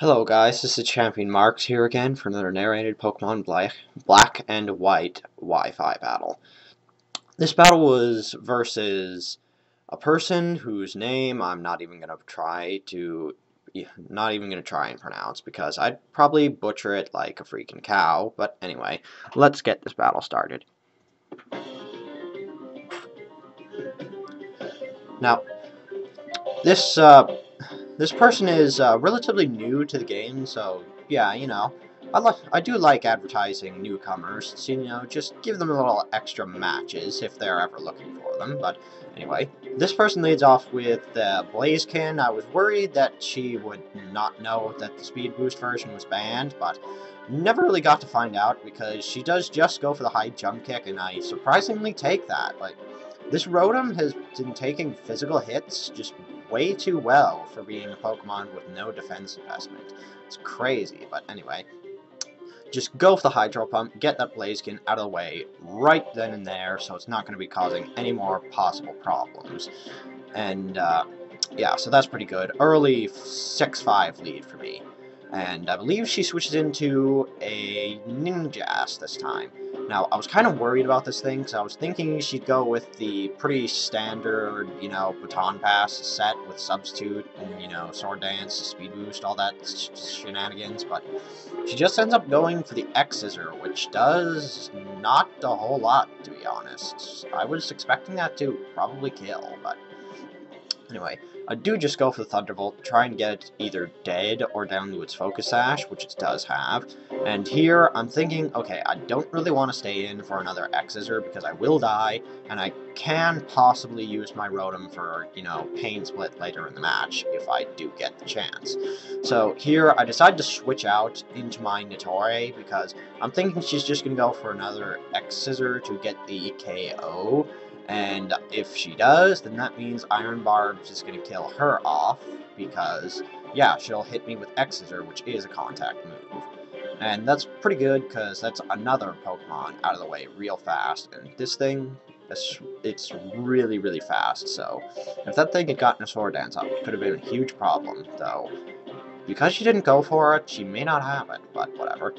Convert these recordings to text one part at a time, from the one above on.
Hello guys, this is Champion Marks here again for another narrated Pokemon Black and White Wi-Fi battle. This battle was versus a person whose name I'm not even gonna try and pronounce because I'd probably butcher it like a freaking cow. But anyway, let's get this battle started. Now, this this person is relatively new to the game, so yeah, I do like advertising newcomers, so, just give them a little extra matches if they're ever looking for them. But anyway, this person leads off with Blaziken. I was worried that she would not know that the speed boost version was banned, but never really got to find out because she does just go for the high jump kick, and I surprisingly take that. Like, this Rotom has been taking physical hits just way too well for being a Pokemon with no defense investment. It's crazy, but anyway. Just go for the Hydro Pump, get that Blaziken out of the way right then and there, so it's not going to be causing any more possible problems. And, yeah, so that's pretty good. Early 6-5 lead for me. And I believe she switches into a Ninjask this time. Now, I was kind of worried about this thing, because I was thinking she'd go with the pretty standard, Baton Pass set with Substitute and, Sword Dance, Speed Boost, all that shenanigans, but she just ends up going for the X-Scissor, which does not a whole lot, to be honest. I was expecting that to probably kill, but anyway, I do just go for the Thunderbolt, try and get it either dead or down to its Focus Sash, which it does have. And here, I'm thinking, okay, I don't really want to stay in for another X-Scissor because I will die, and I can possibly use my Rotom for, Pain Split later in the match if I do get the chance. So here, I decide to switch out into my Nitori because I'm thinking she's just going to go for another X-Scissor to get the KO. And if she does, then that means Iron Barb's is going to kill her off, because, yeah, she'll hit me with X-Scissor, which is a contact move. And that's pretty good, because that's another Pokemon out of the way real fast. And this thing, it's really, really fast, so if that thing had gotten a Sword Dance up, it could have been a huge problem, though. Because she didn't go for it, she may not have it, but whatever.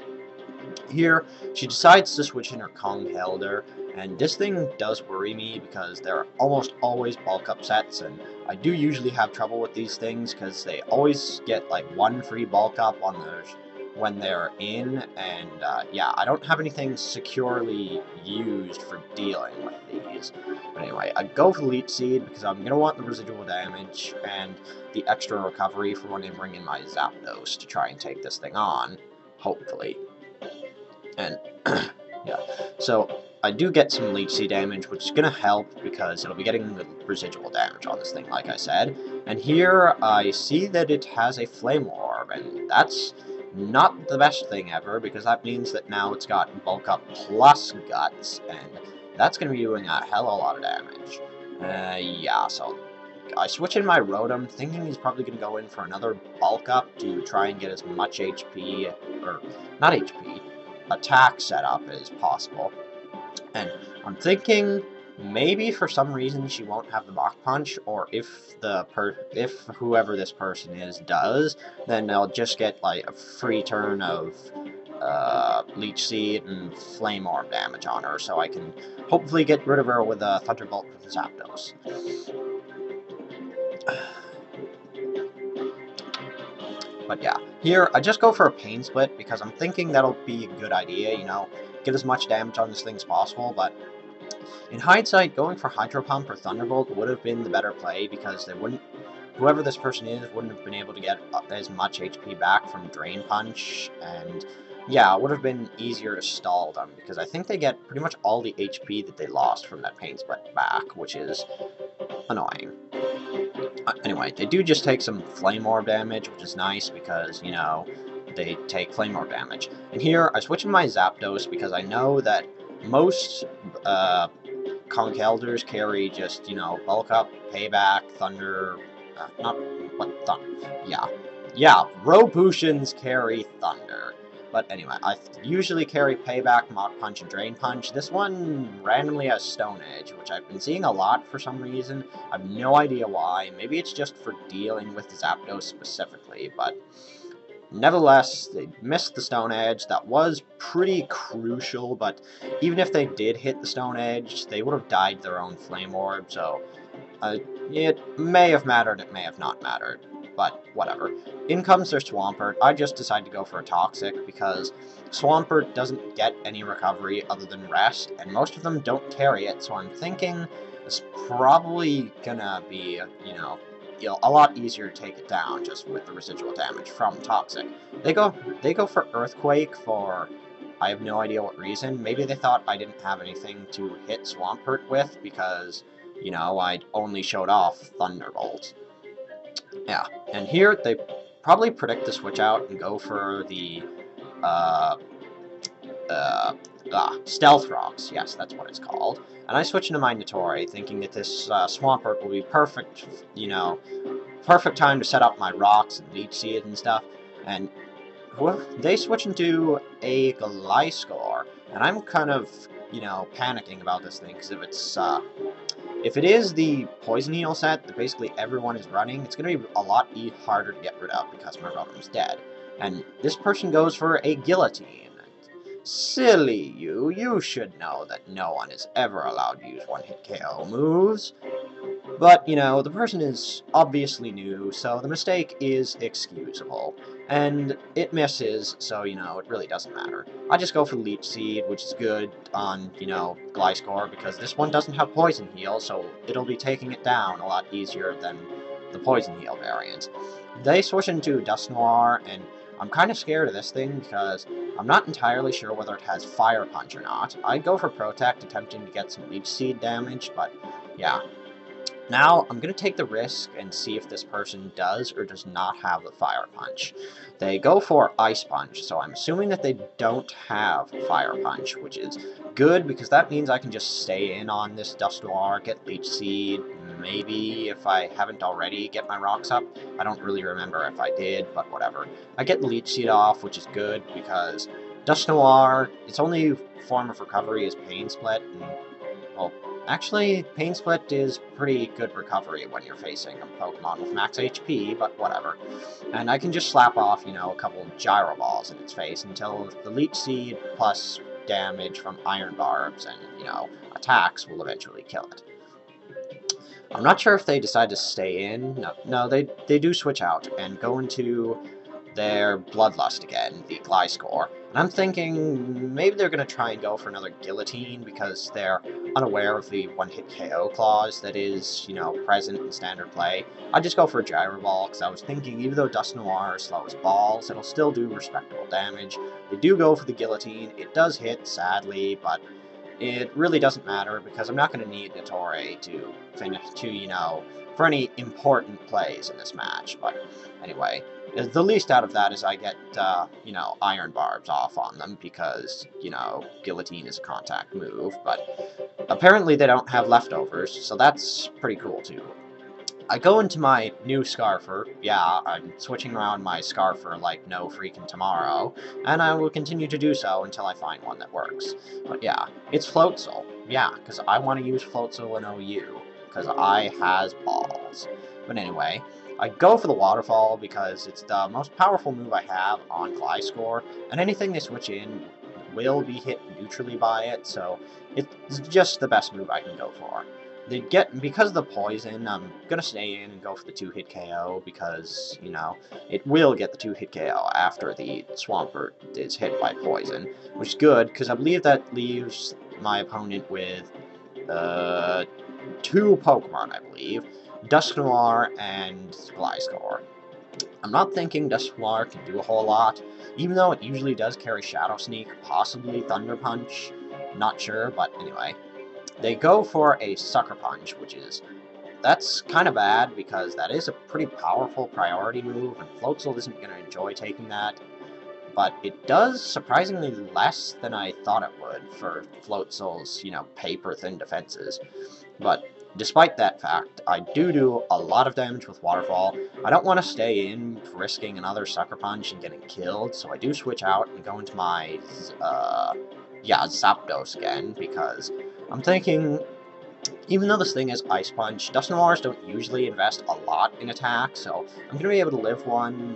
Here, she decides to switch in her Conkeldurr, and this thing does worry me because they're almost always bulk up sets, and I do usually have trouble with these things because they always get like one free bulk up on those when they're in, and yeah, I don't have anything securely used for dealing with these. But anyway, I go for Leech Seed because I'm going to want the residual damage and the extra recovery for when I bring in my Zapdos to try and take this thing on, hopefully. And, yeah, so I do get some Leech Seed damage, which is going to help because it'll be getting the residual damage on this thing, like I said. And here I see that it has a Flame Orb, and that's not the best thing ever, because that means that now it's got Bulk Up plus Guts, and that's going to be doing a hell of a lot of damage. Yeah, so I switch in my Rotom, thinking he's probably going to go in for another Bulk Up to try and get as much HP, or not HP, attack setup as possible. And I'm thinking maybe for some reason she won't have the Mach Punch, or if whoever this person is does, then they'll just get like a free turn of Leech Seed and Flame Orb damage on her, so I can hopefully get rid of her with a Thunderbolt with Zapdos. But yeah, here I just go for a Pain Split because I'm thinking that'll be a good idea, get as much damage on this thing as possible. But in hindsight, going for Hydro Pump or Thunderbolt would have been the better play because whoever this person is wouldn't have been able to get as much HP back from Drain Punch, and yeah, it would have been easier to stall them because I think they get pretty much all the HP that they lost from that Pain Split back, which is annoying. Anyway, they do just take some Flame Orb damage, which is nice because, they take Flame Orb damage. And here, I switch in my Zapdos because I know that most Conkeldurrs carry just, Bulk Up, Payback, Thunder, yeah, Roboutians carry Thunder. But anyway, I usually carry Payback, Mach Punch, and Drain Punch. This one randomly has Stone Edge, which I've been seeing a lot for some reason. I have no idea why. Maybe it's just for dealing with Zapdos specifically, but Nevertheless, they missed the Stone Edge. That was pretty crucial, but even if they did hit the Stone Edge, they would have died their own Flame Orb, so it may have mattered, it may have not mattered, but whatever. In comes their Swampert. I just decided to go for a Toxic because Swampert doesn't get any recovery other than rest, and most of them don't carry it, so I'm thinking it's probably gonna be, a lot easier to take it down just with the residual damage from Toxic. They go for Earthquake for I have no idea what reason. Maybe they thought I didn't have anything to hit Swampert with because, I only showed off Thunderbolt. Yeah, and here they probably predict the switch out and go for the Stealth Rocks. Yes, that's what it's called. And I switch into my Notori, thinking that this Swampert will be perfect, perfect time to set up my rocks and Leech Seed and stuff. And they switch into a Gliscor, and I'm kind of, panicking about this thing, because if it is the Poison Heal set that basically everyone is running, it's going to be a lot harder to get rid of because my Rotom's dead. And this person goes for a Guillotine. Silly you should know that no one is ever allowed to use one-hit KO moves. But, the person is obviously new, so the mistake is excusable. And it misses, so, it really doesn't matter. I just go for Leech Seed, which is good on, Gliscor, because this one doesn't have Poison Heal, so it'll be taking it down a lot easier than the Poison Heal variant. They switch into Dusknoir, and I'm kind of scared of this thing, because I'm not entirely sure whether it has Fire Punch or not. I'd go for Protect, attempting to get some Leech Seed damage, but, yeah. Now, I'm going to take the risk and see if this person does or does not have the Fire Punch. They go for Ice Punch, so I'm assuming that they don't have Fire Punch, which is good because that means I can just stay in on this Dusknoir, get Leech Seed, maybe if I haven't already get my rocks up. I don't really remember if I did, but whatever. I get Leech Seed off, which is good because Dusknoir, its only form of recovery is Pain Split, and, well, actually, Pain Split is pretty good recovery when you're facing a Pokemon with max HP, but whatever. And I can just slap off, a couple of Gyro Balls in its face until the Leech Seed plus damage from Iron Barbs and, attacks will eventually kill it. I'm not sure if they decide to stay in. No, they do switch out and go into their Bloodlust again, the Gliscor. And I'm thinking maybe they're going to try and go for another Guillotine because they're unaware of the one-hit KO clause that is, present in standard play. I'd just go for a Gyro Ball because I was thinking even though Dusknoir is slow as balls, it'll still do respectable damage. They do go for the Guillotine. It does hit, sadly, but it really doesn't matter because I'm not going to need Notori to finish, for any important plays in this match. But anyway, the least out of that is I get, Iron Barbs off on them because, Guillotine is a contact move, but apparently they don't have leftovers, so that's pretty cool too. I go into my new Scarfer. Yeah, I'm switching around my Scarfer like no freaking tomorrow, and I will continue to do so until I find one that works. But yeah, it's Floatzel. Yeah, because I want to use Floatzel in OU, because I has balls. But anyway, I go for the Waterfall because it's the most powerful move I have on Gliscor, and anything they switch in will be hit neutrally by it, so it's just the best move I can go for. Because of the poison, I'm gonna stay in and go for the 2-hit KO because, it will get the 2-hit KO after the Swampert is hit by poison, which is good because I believe that leaves my opponent with 2 Pokemon, I believe, Dusknoir and Gliscor. I'm not thinking Dusknoir can do a whole lot, even though it usually does carry Shadow Sneak, possibly Thunder Punch, not sure, but anyway. They go for a Sucker Punch, that's kind of bad because that is a pretty powerful priority move, and Floatzel isn't going to enjoy taking that. But it does surprisingly less than I thought it would for Floatzel's, paper-thin defenses. But despite that fact, I do a lot of damage with Waterfall. I don't want to stay in risking another Sucker Punch and getting killed, so I do switch out and go into my, Zapdos again, because I'm thinking, even though this thing is Ice Punch, Dusknoirs don't usually invest a lot in attack, so I'm going to be able to live one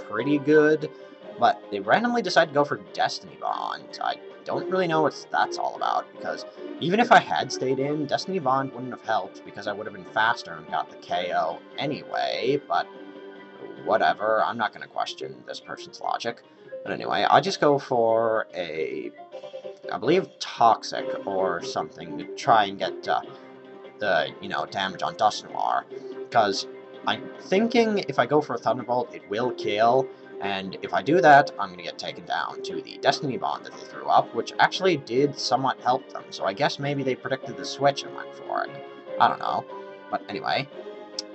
pretty good, but they randomly decide to go for Destiny Bond. I don't really know what that's all about, because even if I had stayed in, Destiny Bond wouldn't have helped, because I would have been faster and got the KO anyway, but whatever, I'm not going to question this person's logic. But anyway, I just go for a, I believe, Toxic or something to try and get the, damage on Dust Noir, because I'm thinking if I go for a Thunderbolt, it will kill, and if I do that, I'm going to get taken down to the Destiny Bond that they threw up, which actually did somewhat help them, so I guess maybe they predicted the switch and went for it. I don't know. But anyway,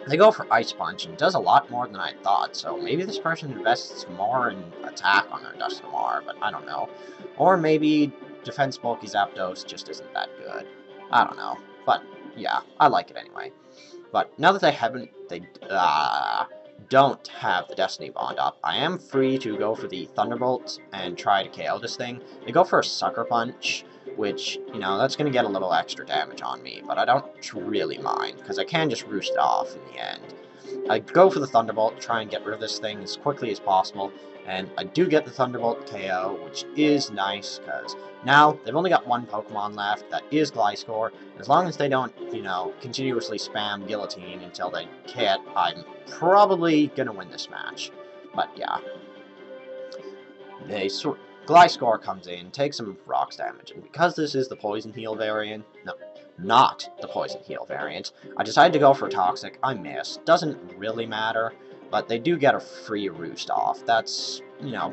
they go for Ice Punch, and does a lot more than I thought, so maybe this person invests more in attack on their Dust Noir, but I don't know. Or maybe Defense Bulky Zapdos just isn't that good. I don't know. But, yeah, I like it anyway. But now that they don't have the Destiny Bond up, I am free to go for the Thunderbolt and try to KO this thing. They go for a Sucker Punch, which, that's going to get a little extra damage on me, but I don't really mind, because I can just roost it off in the end. I go for the Thunderbolt, try and get rid of this thing as quickly as possible, and I do get the Thunderbolt KO, which is nice, because now they've only got one Pokemon left, that is Gliscor. As long as they don't, continuously spam Guillotine until they hit, I'm probably gonna win this match. But yeah. Gliscor comes in, takes some Rocks damage, and because this is the Poison Heal variant, no, not the Poison Heal variant, I decided to go for Toxic. I missed. Doesn't really matter, but they do get a free Roost off. That's,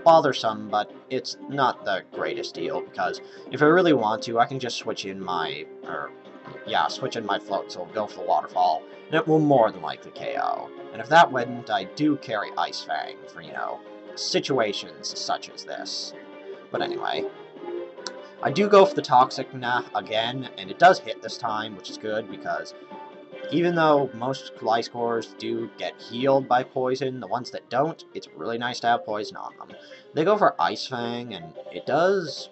bothersome, but it's not the greatest deal, because if I really want to, I can just switch in my float, so go for the Waterfall, and it will more than likely KO. And if that wouldn't, I do carry Ice Fang for, situations such as this. But anyway, I do go for the Toxic again, and it does hit this time, which is good, because even though most Gliscors do get healed by poison, the ones that don't, it's really nice to have poison on them. They go for Ice Fang, and it does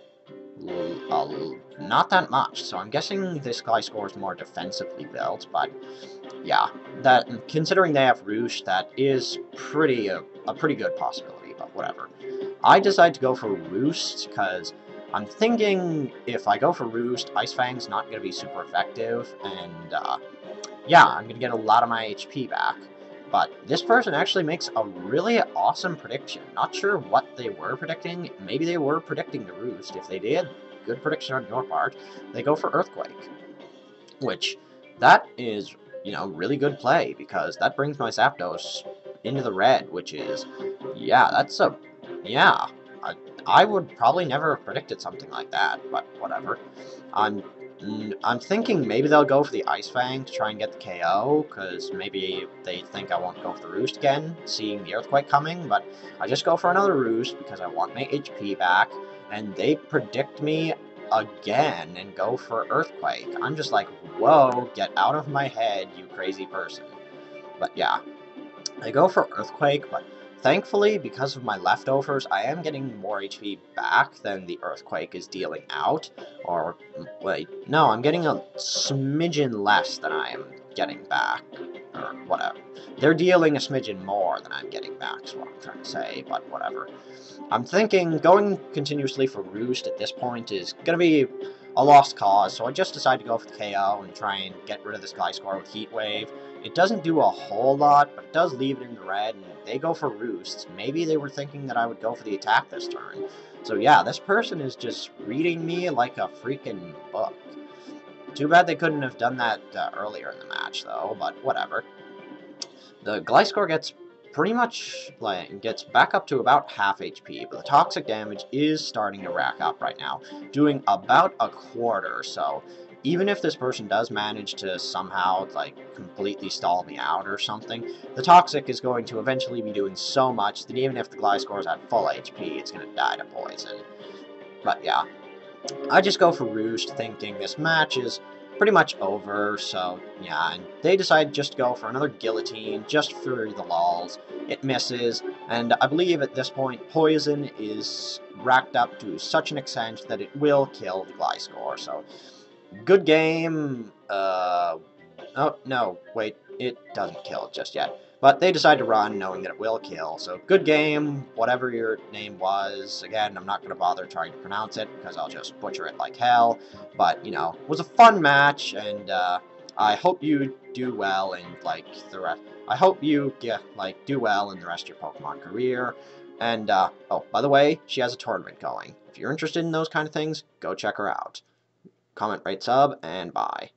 not that much, so I'm guessing this Gliscor is more defensively built, but yeah, considering they have Roost, that is a pretty good possibility, but whatever. I decide to go for Roost, because I'm thinking if I go for Roost, Ice Fang's not going to be super effective, and yeah, I'm going to get a lot of my HP back. But this person actually makes a really awesome prediction. Not sure what they were predicting. Maybe they were predicting the Roost. If they did, good prediction on your part. They go for Earthquake, which that is, really good play, because that brings my Zapdos into the red, which is, yeah, I would probably never have predicted something like that, but whatever. I'm thinking maybe they'll go for the Ice Fang to try and get the KO, because maybe they think I won't go for the Roost again, seeing the Earthquake coming, but I just go for another Roost because I want my HP back, and they predict me again and go for Earthquake. I'm just like, whoa, get out of my head, you crazy person. But yeah, I go for Earthquake, but thankfully, because of my leftovers, I am getting more HP back than the Earthquake is dealing out. Or, wait, no, I'm getting a smidgen less than I am getting back. Or whatever. They're dealing a smidgen more than I'm getting back, is what I'm trying to say, but whatever. I'm thinking going continuously for Roost at this point is going to be a lost cause, so I just decided to go for the KO and try and get rid of this Gliscor with Heat Wave. It doesn't do a whole lot, but it does leave it in the red, and they go for Roost. Maybe they were thinking that I would go for the attack this turn. So yeah, this person is just reading me like a freaking book. Too bad they couldn't have done that earlier in the match, though, but whatever. The Gliscor gets pretty much, gets back up to about half HP, but the toxic damage is starting to rack up right now, doing about a quarter, so even if this person does manage to somehow, completely stall me out or something, the toxic is going to eventually be doing so much that even if the Gliscor is at full HP, it's going to die to poison. But yeah, I just go for Roost, thinking this match is pretty much over, so yeah, and they decide just to go for another Guillotine, just for the lulz. It misses, and I believe at this point, Poison is racked up to such an extent that it will kill the Gliscor, so good game. Oh, no, wait, it doesn't kill it just yet. But they decide to run knowing that it will kill. So good game, whatever your name was. Again, I'm not going to bother trying to pronounce it because I'll just butcher it like hell. But, you know, it was a fun match, and I hope you do well in, like, the rest. I hope you do well in the rest of your Pokemon career. And, oh, by the way, she has a tournament going. If you're interested in those kind of things, go check her out. Comment, rate, sub, and bye.